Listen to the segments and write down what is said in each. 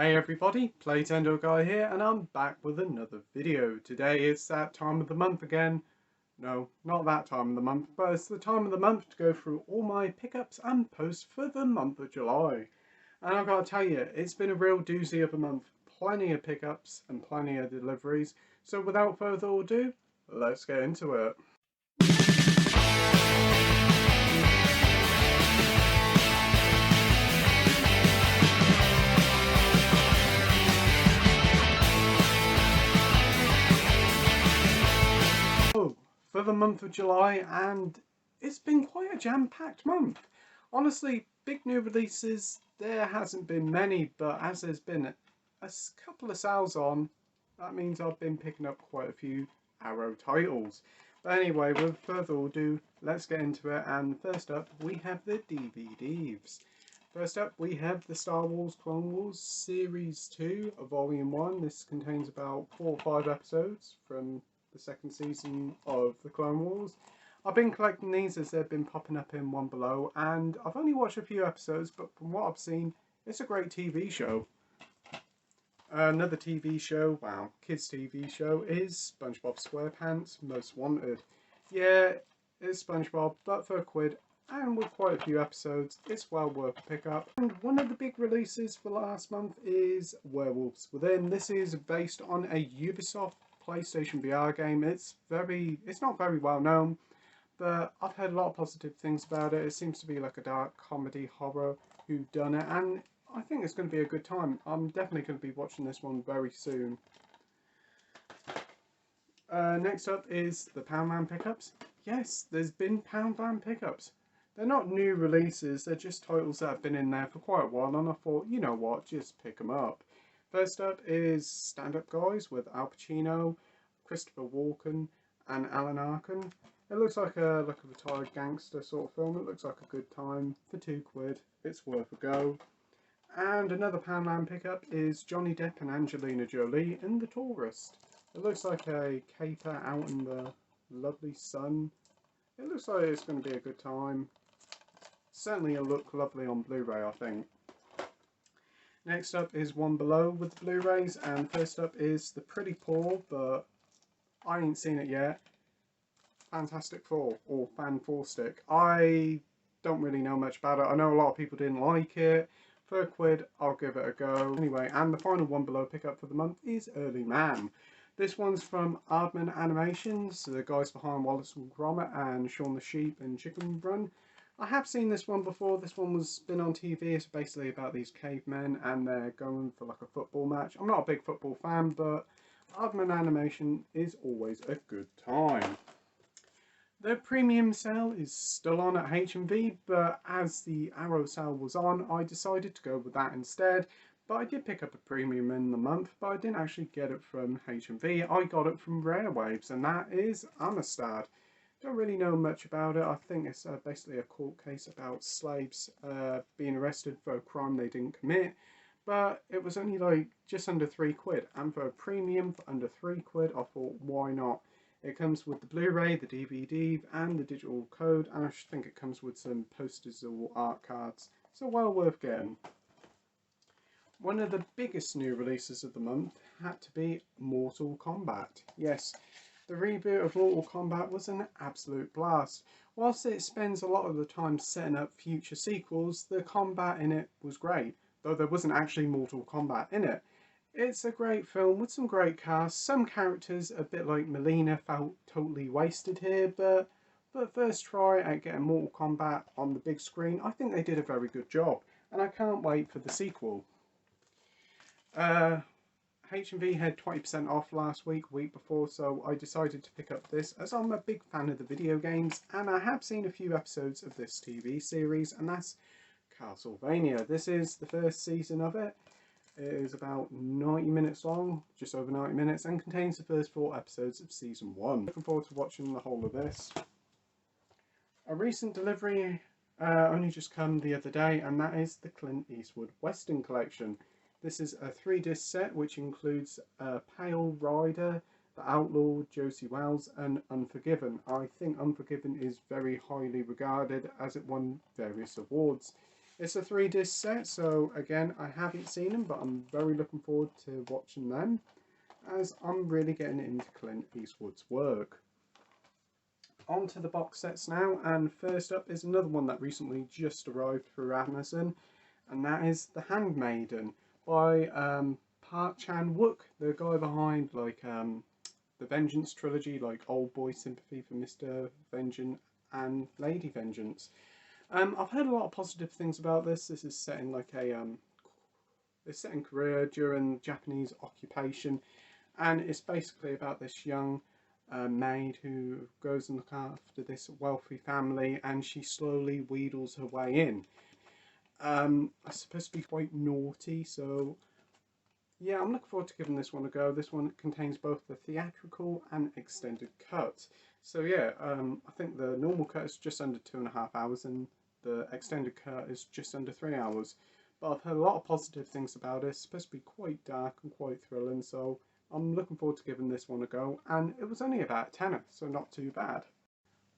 Hey everybody, Playtendoguy here, and I'm back with another video. Today it's that time of the month again. No, not that time of the month, but it's the time of the month to go through all my pickups and posts for the month of July. And I've got to tell you, it's been a real doozy of a month. Plenty of pickups and plenty of deliveries. So without further ado, let's get into it. For the month of July, and it's been quite a jam-packed month. Honestly, big new releases, there hasn't been many, but as there's been a couple of sales on, that means I've been picking up quite a few Arrow titles. But anyway, with further ado, let's get into it, and first up we have the DVDs. First up we have the Star Wars Clone Wars Series 2, Volume 1. This contains about 4 or 5 episodes from the second season of the Clone Wars. I've been collecting these as they've been popping up in One Below, and I've only watched a few episodes, but from what I've seen, it's a great TV show. Another TV show, wow, kids TV show, is SpongeBob SquarePants Most Wanted. Yeah, it's SpongeBob, but for £1, and with quite a few episodes, it's well worth a pickup. And one of the big releases for last month is Werewolves Within. This is based on a Ubisoft PlayStation VR game. It's not very well known, but I've heard a lot of positive things about it. It seems to be like a dark comedy horror whodunit, and I think it's going to be a good time. I'm definitely going to be watching this one very soon. Next up is the Poundland pickups. Yes, there's been Poundland pickups. They're not new releases, they're just titles that have been in there for quite a while, and I thought, you know what, just pick them up. First up is Stand Up Guys with Al Pacino, Christopher Walken and Alan Arkin. It looks like a retired gangster sort of film. It looks like a good time for £2. It's worth a go. And another Poundland pickup is Johnny Depp and Angelina Jolie in The Tourist. It looks like a caper out in the lovely sun. It looks like it's going to be a good time. Certainly it'll look lovely on Blu-ray, I think. Next up is One Below with the Blu-rays, and first up is The Pretty Poor, but I ain't seen it yet, Fantastic Four, or Fan 4 Stick. I don't really know much about it. I know a lot of people didn't like it. For £1, I'll give it a go. Anyway, and the final One Below pickup for the month is Early Man. This one's from Aardman Animations, the guys behind Wallace and Gromit and Shaun the Sheep and Chicken Run. I have seen this one before. This one was been on TV. It's basically about these cavemen and they're going for like a football match. I'm not a big football fan, but Aardman Animation is always a good time. The premium sale is still on at H&V, but as the Arrow sale was on, I decided to go with that instead. But I did pick up a premium in the month, but I didn't actually get it from H&V. I got it from Rare Waves, and that is Amistad. Don't really know much about it. I think it's basically a court case about slaves being arrested for a crime they didn't commit. But it was only like just under £3, and for a premium for under £3, I thought, why not? It comes with the Blu-ray, the DVD, and the digital code, and I think it comes with some posters or art cards, so well worth getting. One of the biggest new releases of the month had to be Mortal Kombat. Yes, the reboot of Mortal Kombat was an absolute blast. Whilst it spends a lot of the time setting up future sequels, the combat in it was great, though there wasn't actually Mortal Kombat in it. It's a great film with some great casts. Some characters, a bit like Melina, felt totally wasted here, but for the first try at getting Mortal Kombat on the big screen, I think they did a very good job, and I can't wait for the sequel. H&V had 20% off last week before, so I decided to pick up this as I'm a big fan of the video games, and I have seen a few episodes of this TV series, and that's Castlevania. This is the first season of it. It is about 90 minutes long, just over 90 minutes, and contains the first 4 episodes of season 1. Looking forward to watching the whole of this. A recent delivery only just come the other day, and that is the Clint Eastwood Western Collection. This is a 3-disc set which includes Pale Rider, The Outlaw, Josie Wells and Unforgiven. I think Unforgiven is very highly regarded as it won various awards. It's a 3 disc set, so again, I haven't seen them, but I'm very looking forward to watching them, as I'm really getting into Clint Eastwood's work. On to the box sets now, and first up is another one that recently just arrived through Amazon, and that is The Handmaiden by Park Chan-wook, the guy behind the Vengeance trilogy, like Old Boy, Sympathy for Mr. Vengeance and Lady Vengeance. I've heard a lot of positive things about this. This is set in it's set in Korea during Japanese occupation, and it's basically about this young maid who goes and looks after this wealthy family, and she slowly wheedles her way in. It's supposed to be quite naughty, so yeah, I'm looking forward to giving this one a go. This one contains both the theatrical and extended cut. So yeah, I think the normal cut is just under 2.5 hours, and the extended cut is just under 3 hours. But I've heard a lot of positive things about it. It's supposed to be quite dark and quite thrilling, so I'm looking forward to giving this one a go. And it was only about a tenner, so not too bad.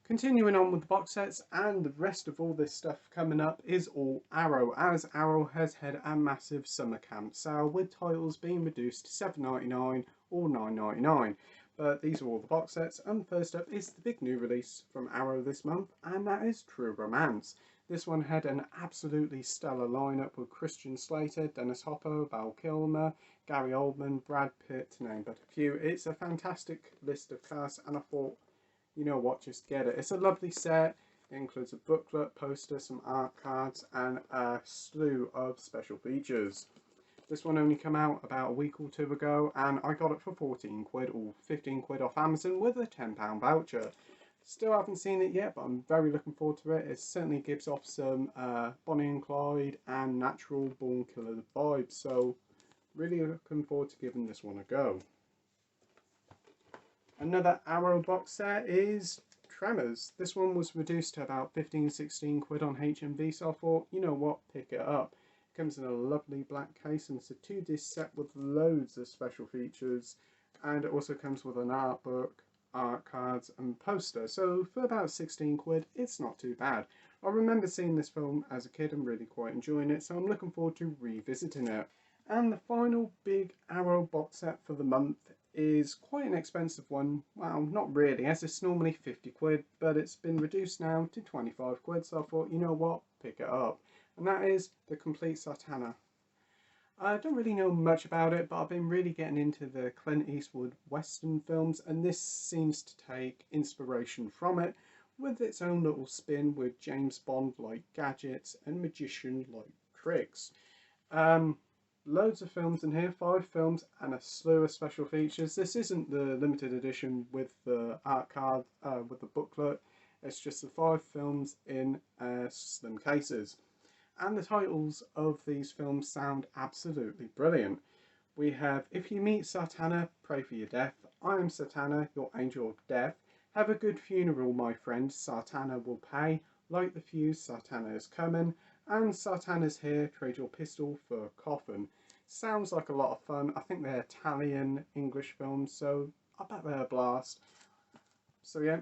Continuing on with the box sets, and the rest of all this stuff coming up is all Arrow, as Arrow has had a massive summer camp sale with titles being reduced to $7.99 or $9.99. But these are all the box sets, and first up is the big new release from Arrow this month, and that is True Romance. This one had an absolutely stellar lineup with Christian Slater, Dennis Hopper, Val Kilmer, Gary Oldman, Brad Pitt, to name but a few. It's a fantastic list of cast, and I thought, you know what, just get it. It's a lovely set. It includes a booklet, poster, some art cards, and a slew of special features. This one only came out about a week or two ago, and I got it for 14 quid or 15 quid off Amazon with a £10 voucher. Still haven't seen it yet, but I'm very looking forward to it. It certainly gives off some Bonnie and Clyde and Natural Born Killer vibes, so really looking forward to giving this one a go. Another Arrow box set is Tremors. This one was reduced to about 15-16 quid on HMV, so I thought, you know what, pick it up. It comes in a lovely black case, and it's a 2-disc set with loads of special features, and it also comes with an art book, art cards and poster, so for about 16 quid it's not too bad. I remember seeing this film as a kid and really quite enjoying it, so I'm looking forward to revisiting it. And the final big Arrow box set for the month is quite an expensive one. Well, not really, as it's normally 50 quid, but it's been reduced now to 25 quid, so I thought, you know what, pick it up. And that is The Complete Satana. I don't really know much about it, but I've been really getting into the Clint Eastwood Western films, and this seems to take inspiration from it, with its own little spin with James Bond-like gadgets and magician-like tricks. Loads of films in here, 5 films and a slew of special features. This isn't the limited edition with the art card, with the booklet. It's just the 5 films in slim cases. And the titles of these films sound absolutely brilliant. We have If You Meet Satana, Pray for Your Death, I Am Satana, Your Angel of Death, Have a Good Funeral, My Friend, Satana Will Pay, Light the Fuse, Satana Is Coming, and Satana's Here, Trade Your Pistol for a Coffin. Sounds like a lot of fun. I think they're Italian English films, so I bet they're a blast. So yeah,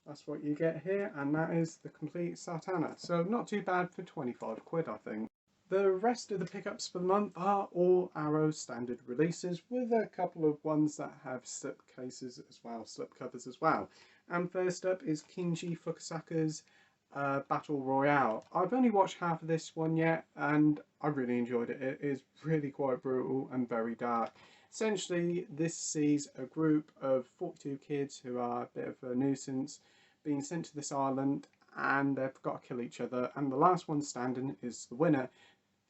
that's what you get here, and that is The Complete Satana. So not too bad for 25 quid, I think. The rest of the pickups for the month are all Arrow standard releases, with a couple of ones that have slip cases as well, slip covers as well. And first up is Kinji Fukasaku's Battle Royale. I've only watched half of this one yet, and I really enjoyed it. It is really quite brutal and very dark. Essentially, this sees a group of 42 kids who are a bit of a nuisance being sent to this island, and they've got to kill each other, and the last one standing is the winner.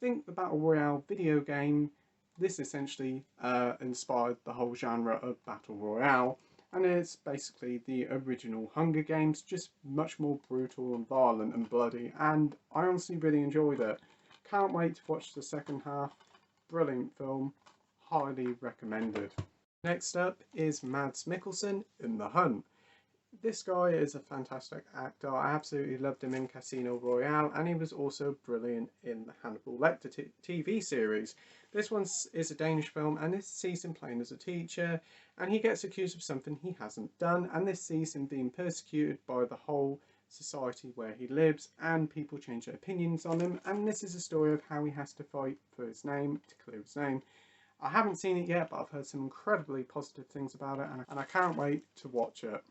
Think the Battle Royale video game. This essentially inspired the whole genre of Battle Royale, and it's basically the original Hunger Games, just much more brutal and violent and bloody, and I honestly really enjoyed it. Can't wait to watch the second half. Brilliant film, highly recommended. Next up is Mads Mikkelsen in The Hunt. This guy is a fantastic actor. I absolutely loved him in Casino Royale, and he was also brilliant in the Hannibal Lecter TV series. This one is a Danish film, and this sees him playing as a teacher, and he gets accused of something he hasn't done, and this sees him being persecuted by the whole society where he lives, and people change their opinions on him, and this is a story of how he has to fight for his name, to clear his name. I haven't seen it yet, but I've heard some incredibly positive things about it, and I can't wait to watch it.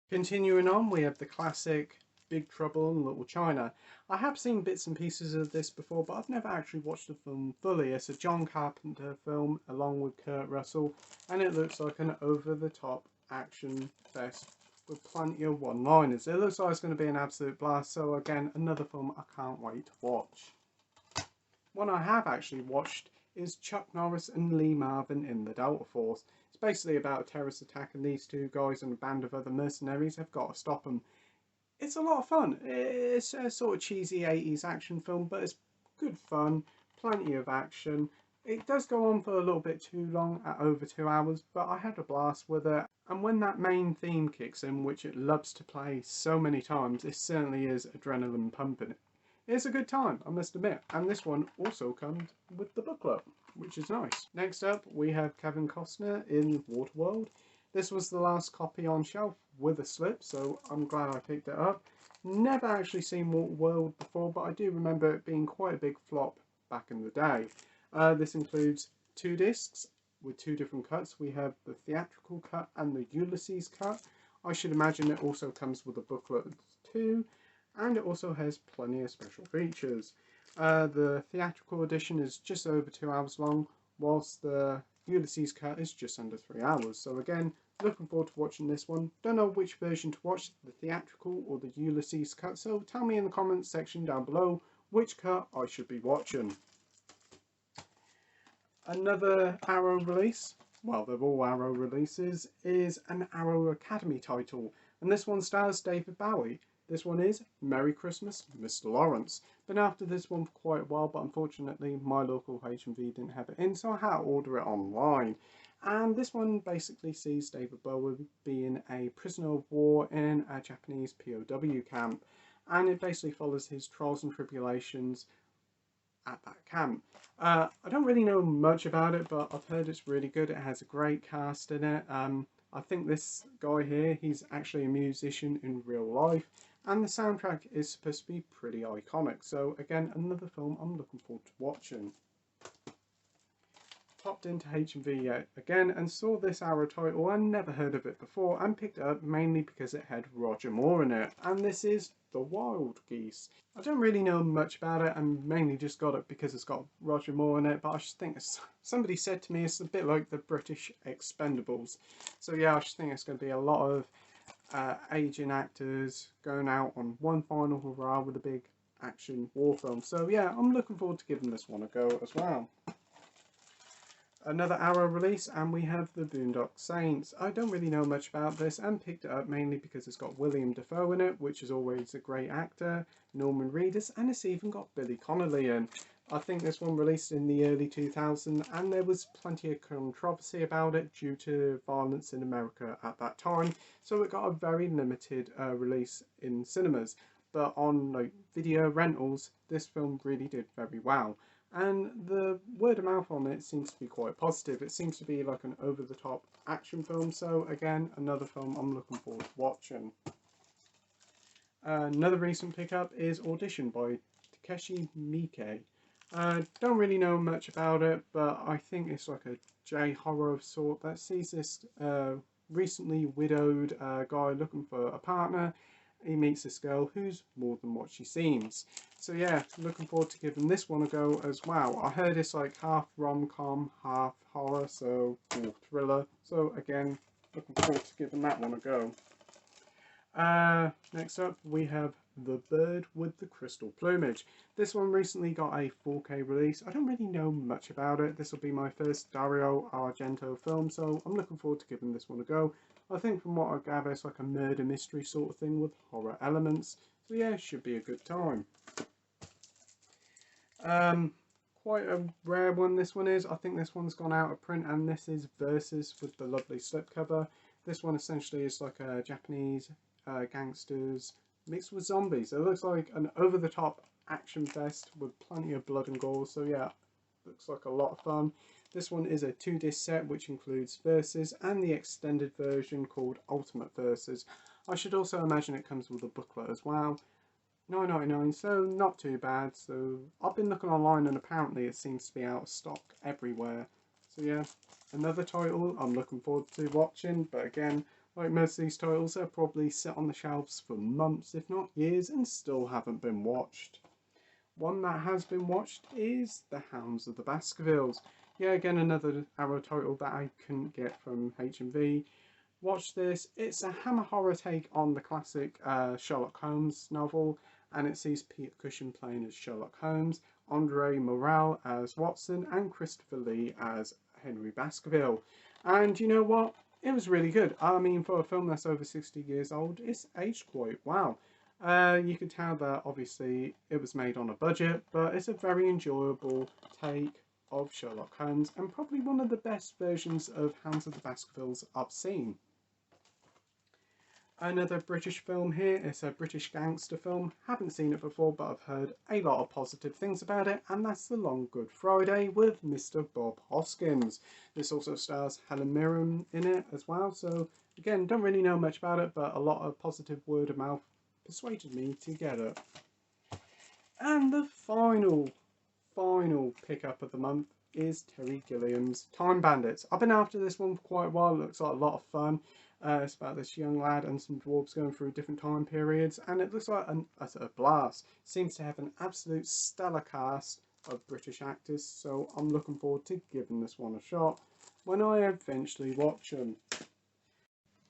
Continuing on, we have the classic Big Trouble in Little China. I have seen bits and pieces of this before, but I've never actually watched the film fully. It's a John Carpenter film along with Kurt Russell, and it looks like an over-the-top action fest with plenty of one-liners. It looks like it's going to be an absolute blast, so again, another film I can't wait to watch. One I have actually watched is Chuck Norris and Lee Marvin in the Delta Force. It's basically about a terrorist attack, and these two guys and a band of other mercenaries have got to stop them. It's a lot of fun. It's a sort of cheesy 80s action film, but it's good fun, plenty of action. It does go on for a little bit too long, at over 2 hours, but I had a blast with it. And when that main theme kicks in, which it loves to play so many times, it certainly is adrenaline pumping. It's a good time, I must admit, and this one also comes with the booklet, which is nice. Next up, we have Kevin Costner in Waterworld. This was the last copy on shelf with a slip, so I'm glad I picked it up. Never actually seen Waterworld before, but I do remember it being quite a big flop back in the day. This includes 2 discs with 2 different cuts. We have the theatrical cut and the Ulysses cut. I should imagine it also comes with a booklet too. And it also has plenty of special features. The theatrical edition is just over 2 hours long, whilst the Ulysses cut is just under 3 hours. So again, looking forward to watching this one. Don't know which version to watch, the theatrical or the Ulysses cut, so tell me in the comments section down below which cut I should be watching. Another Arrow release, well, they're all Arrow releases, is an Arrow Academy title, and this one stars David Bowie. This one is Merry Christmas, Mr. Lawrence. Been after this one for quite a while, but unfortunately my local H&V didn't have it in, so I had to order it online. And this one basically sees David Bowie being a prisoner of war in a Japanese POW camp. And it basically follows his trials and tribulations at that camp. I don't really know much about it, but I've heard it's really good. It has a great cast in it. I think this guy here, he's actually a musician in real life. And the soundtrack is supposed to be pretty iconic. So again, another film I'm looking forward to watching. Popped into H&V yet again and saw this Arrow title. I never heard of it before and picked it up mainly because it had Roger Moore in it. And this is The Wild Geese. I don't really know much about it and mainly just got it because it's got Roger Moore in it. But I just think somebody said to me it's a bit like the British Expendables. So yeah, I just think it's going to be a lot of aging actors going out on one final hurrah with a big action war film. So yeah, I'm looking forward to giving this one a go as well. Another Arrow release, and we have The Boondock Saints. I don't really know much about this and picked it up mainly because it's got William Dafoe in it, which is always a great actor, Norman Reedus, and it's even got Billy Connolly in. I think this one released in the early 2000s, and there was plenty of controversy about it due to violence in America at that time, so it got a very limited release in cinemas. But on video rentals, this film really did very well. And the word of mouth on it seems to be quite positive. It seems to be like an over-the-top action film. So again, another film I'm looking forward to watching. Another recent pickup is Audition by Takeshi Miike. Don't really know much about it, but I think it's like a J-horror of sort that sees this recently widowed guy looking for a partner. He meets this girl who's more than what she seems. So yeah, looking forward to giving this one a go as well. I heard it's like half rom-com, half horror, so or thriller. So again, looking forward to giving that one a go. Next up we have The Bird with the Crystal Plumage. This one recently got a 4K release. I don't really know much about it. This will be my first Dario Argento film, so I'm looking forward to giving this one a go. I think from what I gather it's like a murder mystery sort of thing with horror elements. So yeah, it should be a good time. Quite a rare one this one is. I think this one's gone out of print, and this is Versus with the lovely slipcover. This one essentially is like a Japanese gangsters mixed with zombies. It looks like an over-the-top action fest with plenty of blood and gore. So yeah, looks like a lot of fun. This one is a 2-disc set which includes Versus and the extended version called Ultimate Versus. I should also imagine it comes with a booklet as well. $9.99, so not too bad. So I've been looking online and apparently it seems to be out of stock everywhere. So yeah, another title I'm looking forward to watching, but again, like most of these titles, they'll probably sit on the shelves for months, if not years, and still haven't been watched. One that has been watched is The Hounds of the Baskervilles. Yeah, again, another Arrow title that I couldn't get from HMV. Watch this. It's a Hammer horror take on the classic Sherlock Holmes novel, and it sees Peter Cushing playing as Sherlock Holmes, Andre Morel as Watson, and Christopher Lee as Henry Baskerville. And you know what? It was really good. I mean, for a film that's over 60 years old, it's aged quite well. You can tell that obviously it was made on a budget, but it's a very enjoyable take of Sherlock Holmes, and probably one of the best versions of Hounds of the Baskervilles I've seen. Another British film here. It's a British gangster film. Haven't seen it before, but I've heard a lot of positive things about it, and that's The Long Good Friday with Mr. Bob Hoskins. This also stars Helen Mirren in it as well, so again, don't really know much about it, but a lot of positive word of mouth persuaded me to get it. And the final pickup of the month is Terry Gilliam's Time Bandits. I've been after this one for quite a while. It looks like a lot of fun. It's about this young lad and some dwarves going through different time periods, and it looks like a blast. Seems to have an absolute stellar cast of British actors, so I'm looking forward to giving this one a shot when I eventually watch them.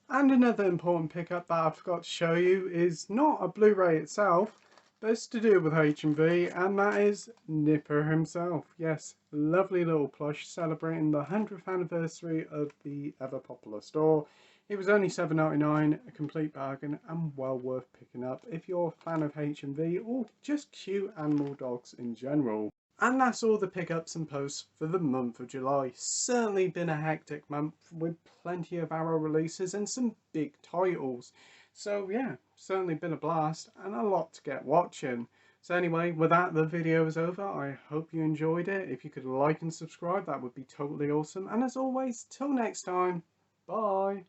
And another important pickup that I forgot to show you is not a Blu-ray itself, but it's to do with HMV, and that is Nipper himself. Yes, lovely little plush celebrating the 100th anniversary of the ever popular store. It was only $7.99, a complete bargain, and well worth picking up if you're a fan of HMV or just cute animal dogs in general. And that's all the pickups and posts for the month of July. Certainly been a hectic month with plenty of Arrow releases and some big titles. So yeah, certainly been a blast and a lot to get watching. So anyway, with that, the video is over. I hope you enjoyed it. If you could like and subscribe, that would be totally awesome. And as always, till next time, bye.